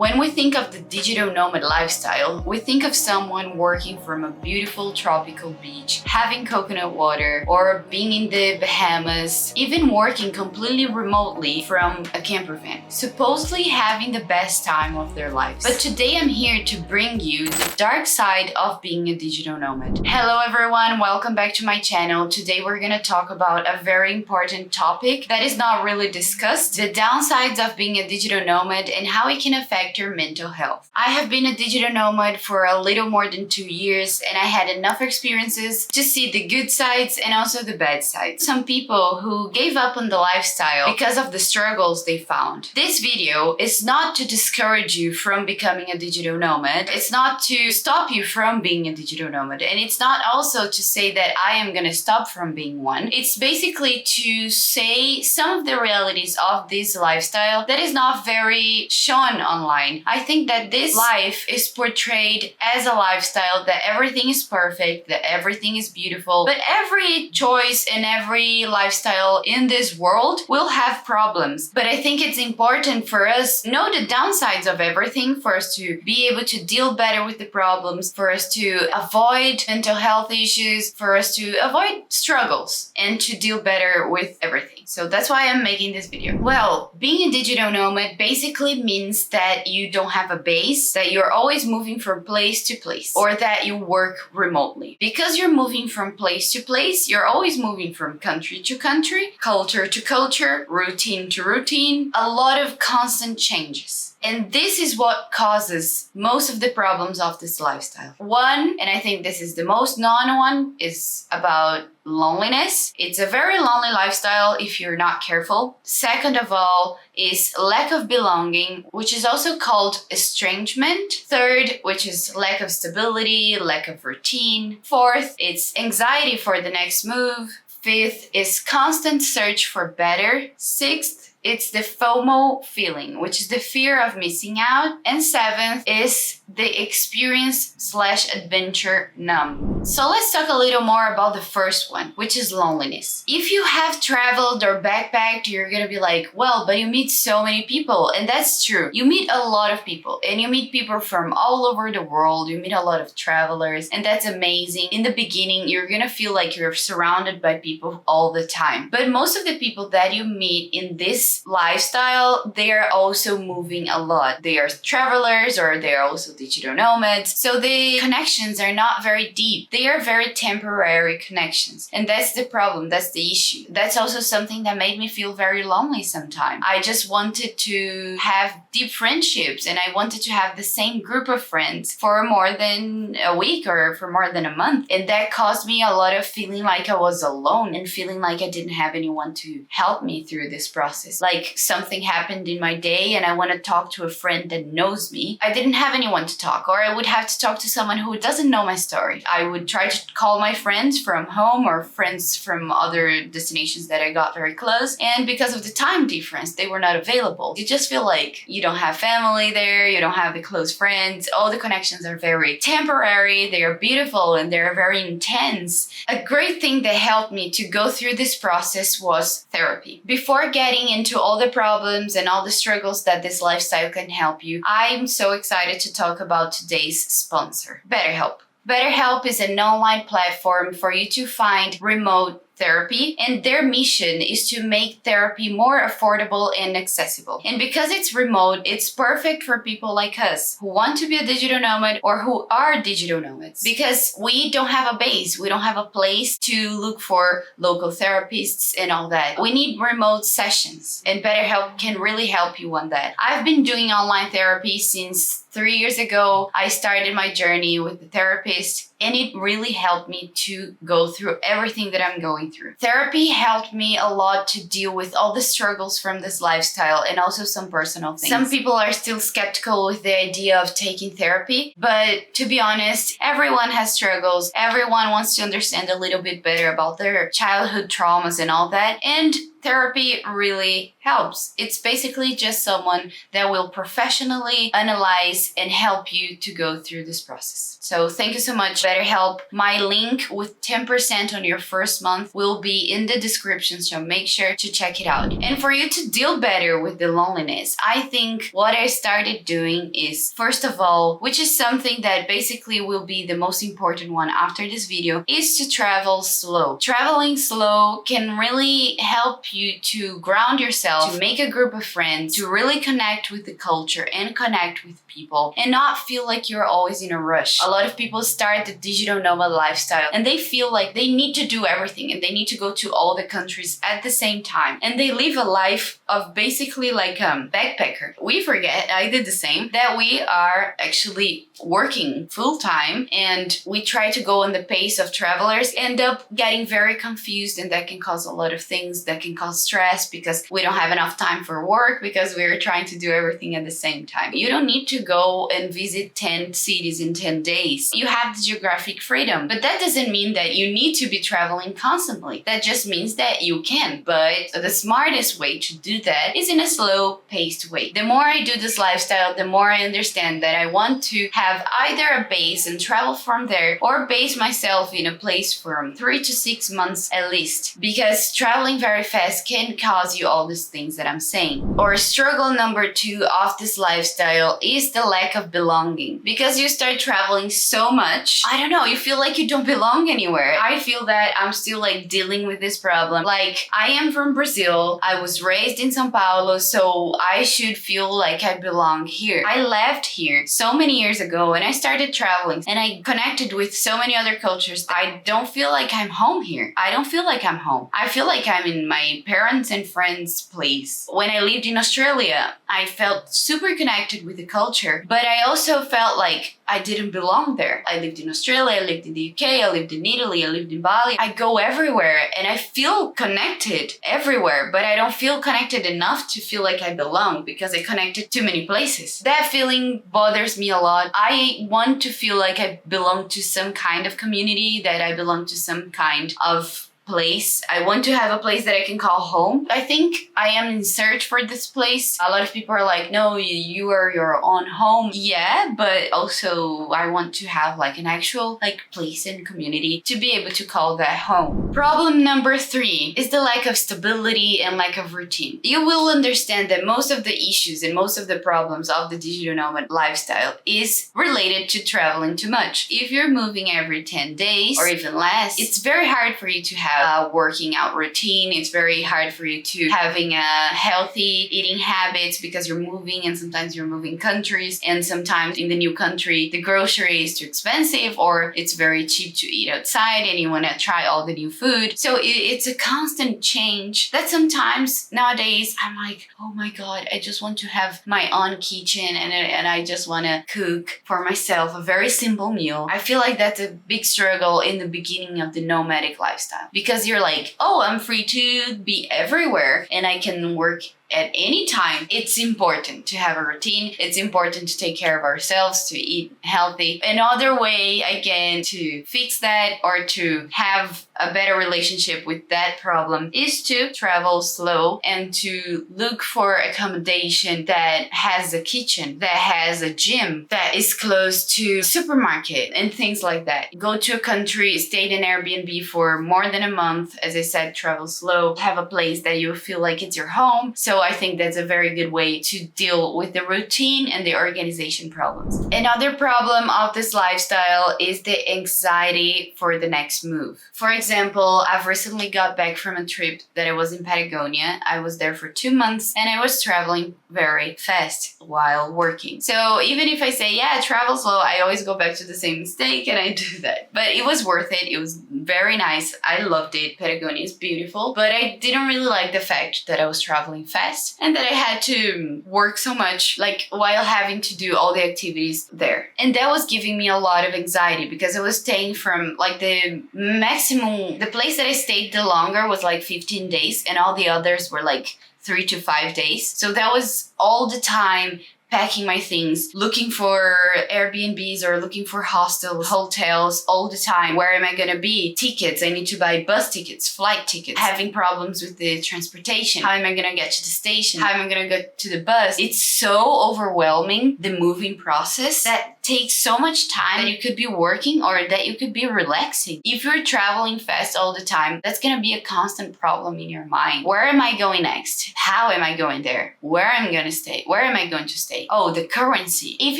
When we think of the digital nomad lifestyle, we think of someone working from a beautiful tropical beach, having coconut water, or being in the Bahamas, even working completely remotely from a camper van, supposedly having the best time of their lives. But today I'm here to bring you the dark side of being a digital nomad. Hello everyone, welcome back to my channel. Today we're gonna talk about a very important topic that is not really discussed, the downsides of being a digital nomad and how it can affect your mental health. I have been a digital nomad for a little more than 2 years and I had enough experiences to see the good sides and also the bad sides. Some people who gave up on the lifestyle because of the struggles they found. This video is not to discourage you from becoming a digital nomad. It's not to stop you from being a digital nomad. And it's not also to say that I am gonna stop from being one. It's basically to say some of the realities of this lifestyle that is not very shown online. I think that this life is portrayed as a lifestyle that everything is perfect, that everything is beautiful, but every choice and every lifestyle in this world will have problems. But I think it's important for us to know the downsides of everything, for us to be able to deal better with the problems, for us to avoid mental health issues, for us to avoid struggles and to deal better with everything. So that's why I'm making this video. Well, being a digital nomad basically means that you don't have a base, that you're always moving from place to place, or that you work remotely. Because you're moving from place to place, you're always moving from country to country, culture to culture, routine to routine, a lot of constant changes. And this is what causes most of the problems of this lifestyle. One, and I think this is the most known one, is about loneliness. It's a very lonely lifestyle if you're not careful. Second of all is lack of belonging, which is also called estrangement. Third, which is lack of stability, lack of routine. Fourth, it's anxiety for the next move. Fifth is constant search for better. Sixth, it's the FOMO feeling, which is the fear of missing out. And seventh is the experience/adventure numb. So let's talk a little more about the first one, which is loneliness. If you have traveled or backpacked, you're gonna be like, well, but you meet so many people. And that's true. You meet a lot of people and you meet people from all over the world. You meet a lot of travelers and that's amazing. In the beginning, you're gonna feel like you're surrounded by people all the time. But most of the people that you meet in this lifestyle, they are also moving a lot. They are travelers or they are also digital nomads. So the connections are not very deep. They are very temporary connections. And that's the problem. That's the issue. That's also something that made me feel very lonely sometimes. I just wanted to have deep friendships and I wanted to have the same group of friends for more than a week or for more than a month. And that caused me a lot of feeling like I was alone and feeling like I didn't have anyone to help me through this process. Like something happened in my day and I want to talk to a friend that knows me. I didn't have anyone to talk, or I would have to talk to someone who doesn't know my story. I would try to call my friends from home or friends from other destinations that I got very close. And because of the time difference, they were not available. You just feel like you don't have family there, you don't have the close friends. All the connections are very temporary, they are beautiful and they're very intense. A great thing that helped me to go through this process was therapy. Before getting into all the problems and all the struggles that this lifestyle can help you, I'm so excited to talk about today's sponsor, Betterhelp. Betterhelp is an online platform for you to find remote therapy, and their mission is to make therapy more affordable and accessible. And because it's remote, it's perfect for people like us who want to be a digital nomad or who are digital nomads, because we don't have a base, we don't have a place to look for local therapists and all that. We need remote sessions, and BetterHelp can really help you on that. I've been doing online therapy since 3 years ago. I started my journey with a therapist and it really helped me to go through everything that I'm going through. Therapy helped me a lot to deal with all the struggles from this lifestyle and also some personal things. Some people are still skeptical with the idea of taking therapy, but to be honest, everyone has struggles. Everyone wants to understand a little bit better about their childhood traumas and all that. And Therapy really helps. It's basically just someone that will professionally analyze and help you to go through this process. So thank you so much, BetterHelp. My link with 10% on your first month will be in the description, so make sure to check it out. And for you to deal better with the loneliness, I think what I started doing is, first of all, which is something that basically will be the most important one after this video, is to travel slow. Traveling slow can really help you to ground yourself, to make a group of friends, to really connect with the culture and connect with people and not feel like you're always in a rush. A lot of people start the digital nomad lifestyle and they feel like they need to do everything and they need to go to all the countries at the same time. And they live a life of basically like a backpacker. We forget, I did the same, that we are actually working full-time and we try to go on the pace of travelers, end up getting very confused, and that can cause a lot of things. That can cause stress because we don't have enough time for work because we're trying to do everything at the same time. You don't need to go and visit 10 cities in 10 days. You have the geographic freedom, but that doesn't mean that you need to be traveling constantly. That just means that you can, but the smartest way to do that is in a slow-paced way. The more I do this lifestyle, the more I understand that I want to have either a base and travel from there, or base myself in a place from 3 to 6 months at least, because traveling very fast can cause you all these things that I'm saying. Or struggle number 2 of this lifestyle is the lack of belonging. Because you start traveling so much, I don't know, you feel like you don't belong anywhere. I feel that I'm still like dealing with this problem. Like, I am from Brazil, I was raised in São Paulo, so I should feel like I belong here. I left here so many years ago and I started traveling and I connected with so many other cultures. I don't feel like I'm home here. I don't feel like I'm home. I feel like I'm in my parents' and friends' place. When I lived in Australia, I felt super connected with the culture, but I also felt like I didn't belong there. I lived in Australia, I lived in the UK, I lived in Italy, I lived in Bali. I go everywhere and I feel connected everywhere, but I don't feel connected enough to feel like I belong because I connected to many places. That feeling bothers me a lot. I want to feel like I belong to some kind of community, that I belong to some kind of place. I want to have a place that I can call home. I think I am in search for this place. A lot of people are like, no, you are your own home. Yeah, but also I want to have like an actual like place and community to be able to call that home. Problem number 3 is the lack of stability and lack of routine. You will understand that most of the issues and most of the problems of the digital nomad lifestyle is related to traveling too much. If you're moving every 10 days or even less, it's very hard for you to have a working out routine. It's very hard for you to having a healthy eating habits because you're moving and sometimes you're moving countries, and sometimes in the new country the grocery is too expensive or it's very cheap to eat outside and you want to try all the new food. So it's a constant change that sometimes nowadays I'm like, oh my god, I just want to have my own kitchen and I just want to cook for myself a very simple meal. I feel like that's a big struggle in the beginning of the nomadic lifestyle, because you're like, oh, I'm free to be everywhere and I can work at any time. It's important to have a routine. It's important to take care of ourselves, to eat healthy. Another way, again, to fix that or to have a better relationship with that problem is to travel slow and to look for accommodation that has a kitchen, that has a gym, that is close to supermarket and things like that. Go to a country, stay in an Airbnb for more than a month. As I said, travel slow, have a place that you feel like it's your home. So I think that's a very good way to deal with the routine and the organization problems. Another problem of this lifestyle is the anxiety for the next move. For example, I've recently got back from a trip that I was in Patagonia. I was there for 2 months and I was traveling very fast while working. So even if I say, yeah, travel slow, I always go back to the same mistake and I do that. But it was worth it. It was very nice. I loved it. Patagonia is beautiful. But I didn't really like the fact that I was traveling fast and that I had to work so much, like while having to do all the activities there. And that was giving me a lot of anxiety because I was staying from like the maximum, the place that I stayed the longer was like 15 days and all the others were like 3 to 5 days. So that was all the time packing my things, looking for Airbnbs or looking for hostels, hotels all the time. Where am I gonna be? Tickets, I need to buy bus tickets, flight tickets, having problems with the transportation. How am I gonna get to the station? How am I gonna get to the bus? It's so overwhelming, the moving process, that takes so much time that you could be working or that you could be relaxing. If you're traveling fast all the time, that's gonna be a constant problem in your mind. Where am I going next? How am I going there? Where am I gonna stay? Where am I going to stay? Oh, the currency. If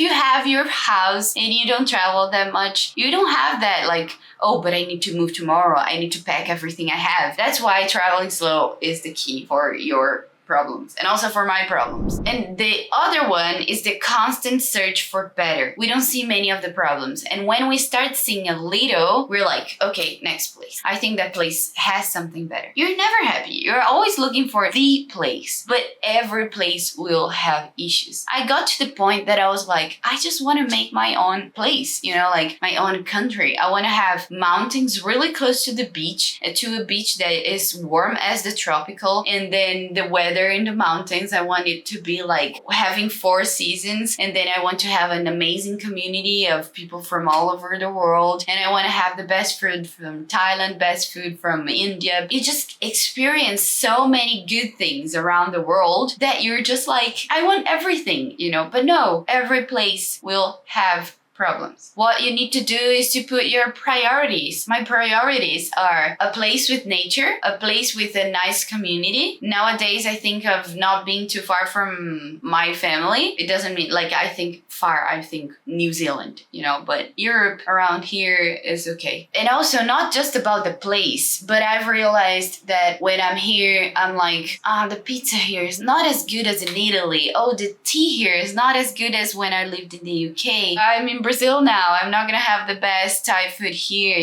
you have your house and you don't travel that much, you don't have that like, oh, but I need to move tomorrow. I need to pack everything I have. That's why traveling slow is the key for your problems and also for my problems. And the other one is the constant search for better. We don't see many of the problems, and when we start seeing a little, we're like, okay, next place. I think that place has something better. You're never happy. You're always looking for the place, but every place will have issues. I got to the point that I was like, I just want to make my own place, like my own country. I want to have mountains really close to the beach, to a beach that is warm as the tropical, and then the weather in the mountains, I want it to be like having 4 seasons, and then I want to have an amazing community of people from all over the world, and I want to have the best food from Thailand, best food from India. You just experience so many good things around the world that you're just like, I want everything, but no, every place will have problems. What you need to do is to put your priorities. My priorities are a place with nature, a place with a nice community. Nowadays, I think of not being too far from my family. It doesn't mean like I think far, I think New Zealand, but Europe around here is okay. And also not just about the place, but I've realized that when I'm here, I'm like, the pizza here is not as good as in Italy. Oh, the tea here is not as good as when I lived in the UK. I'm in Brazil now. I'm not gonna have the best Thai food here,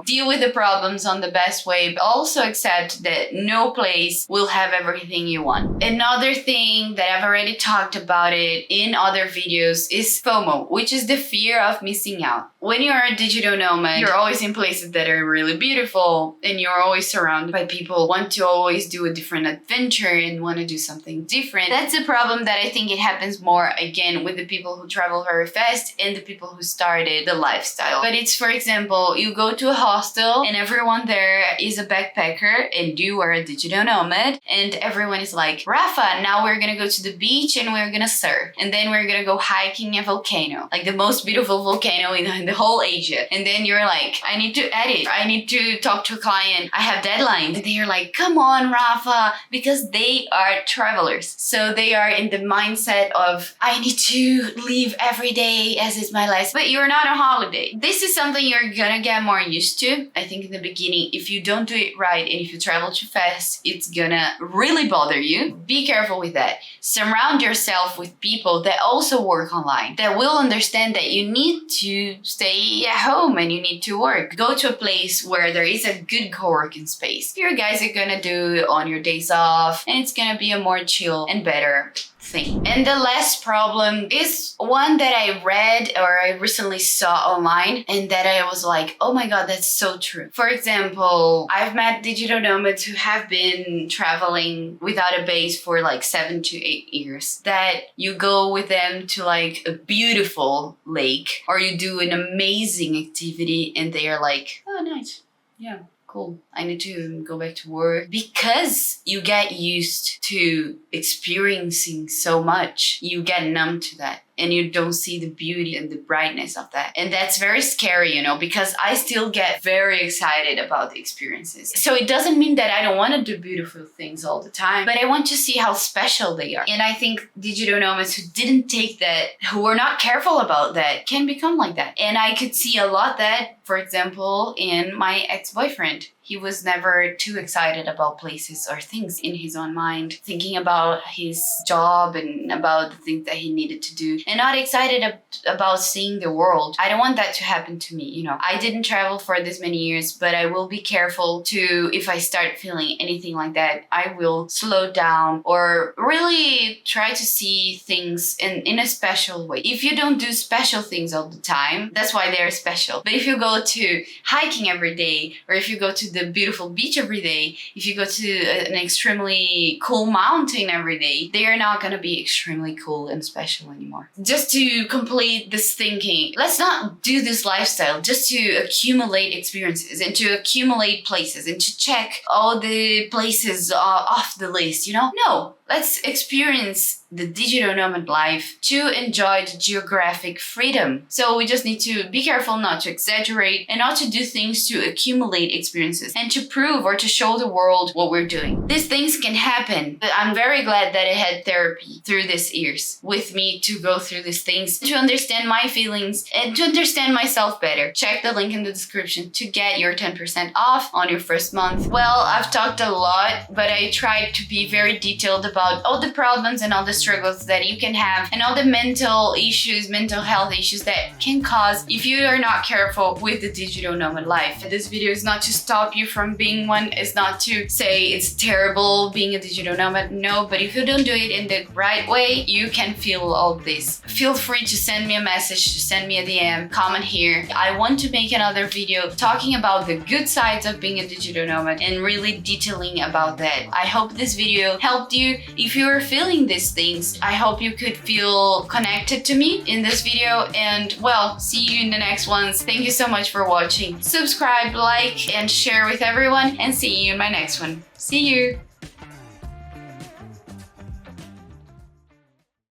Deal with the problems on the best way, but also accept that no place will have everything you want. Another thing that I've already talked about it in other videos is FOMO, which is the fear of missing out. When you're a digital nomad, you're always in places that are really beautiful, and you're always surrounded by people who want to always do a different adventure and want to do something different. That's a problem that I think it happens more again with the people who travel very fast and the people who started the lifestyle. But it's, for example, you go to a hostel and everyone there is a backpacker and you are a digital nomad, and everyone is like, Rafa, now we're gonna go to the beach and we're gonna surf, and then we're gonna go hiking a volcano, like the most beautiful volcano in the whole Asia. And then you're like, I need to edit, I need to talk to a client, I have deadlines. And they're like, come on, Rafa, because they are travelers. So they are in the mindset of, I need to live every day as is my life. But you're not on holiday. This is something you're gonna get more used to. I think in the beginning, if you don't do it right and if you travel too fast, it's gonna really bother you. Be careful with that. Surround yourself with people that also work online, that will understand that you need to stay at home and you need to work. Go to a place where there is a good co-working space. You guys are gonna do it on your days off, and it's gonna be a more chill and better thing. And the last problem is one that I read or I recently saw online, and that I was like, oh my god, that's so true. For example, I've met digital nomads who have been traveling without a base for like 7 to 8 years, that you go with them to like a beautiful lake or you do an amazing activity and they are like, oh nice, yeah, cool, I need to go back to work. Because you get used to experiencing so much, you get numb to that and you don't see the beauty and the brightness of that. And that's very scary, because I still get very excited about the experiences. So it doesn't mean that I don't want to do beautiful things all the time, but I want to see how special they are. And I think digital nomads who didn't take that, who were not careful about that, can become like that. And I could see a lot that, for example, in my ex-boyfriend. He was never too excited about places or things in his own mind, thinking about his job and about the things that he needed to do, and not excited about seeing the world. I don't want that to happen to me, I didn't travel for this many years, but I will be careful to, if I start feeling anything like that, I will slow down or really try to see things in a special way. If you don't do special things all the time, that's why they're special. But if you go to hiking every day, or if you go to to the beautiful beach every day, if you go to an extremely cool mountain every day, they are not gonna be extremely cool and special anymore. Just to complete this thinking, let's not do this lifestyle just to accumulate experiences and to accumulate places and to check all the places off the list, you know? No, let's experience the digital nomad life to enjoy the geographic freedom. So we just need to be careful not to exaggerate and not to do things to accumulate experiences and to prove or to show the world what we're doing. These things can happen, but I'm very glad that I had therapy through these years with me to go through these things, to understand my feelings and to understand myself better. Check the link in the description to get your 10% off on your first month. Well, I've talked a lot, but I tried to be very detailed about all the problems and all the struggles that you can have and all the mental issues, mental health issues that can cause if you are not careful with the digital nomad life. This video is not to stop you from being one. It's not to say it's terrible being a digital nomad. No, but if you don't do it in the right way, you can feel all this. Feel free to send me a message, to send me a DM, comment here. I want to make another video talking about the good sides of being a digital nomad and really detailing about that. I hope this video helped you. If you are feeling these things, I hope you could feel connected to me in this video, and well, see you in the next ones. Thank you so much for watching. Subscribe, like, and share with everyone, and see you in my next one. See you!